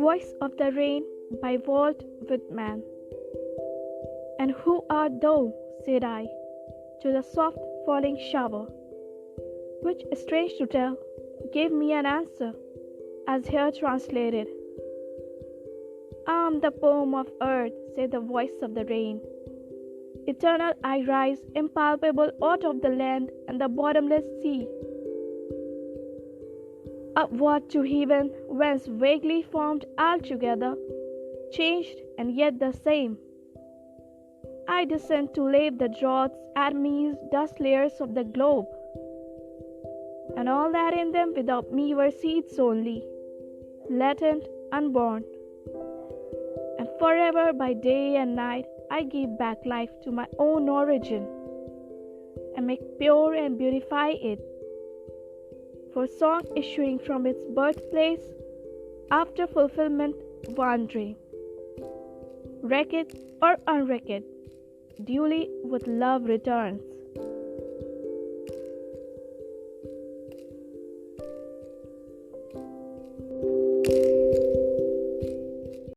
Voice of the Rain by Walt Whitman. And who art thou, said I, to the soft falling shower, which, strange to tell, gave me an answer, as here translated. I am the poem of earth, said the voice of the rain. Eternal I rise, impalpable out of the land and the bottomless sea. Upward to heaven, whence vaguely formed altogether, changed and yet the same. I descend to lave the droughts, atomies, dust layers of the globe, and all that in them without me were seeds only, latent, unborn. And forever by day and night I give back life to my own origin, and make pure and beautify it. For song issuing from its birthplace, after fulfillment wandering, wreck it or unwreck it, duly with love returns.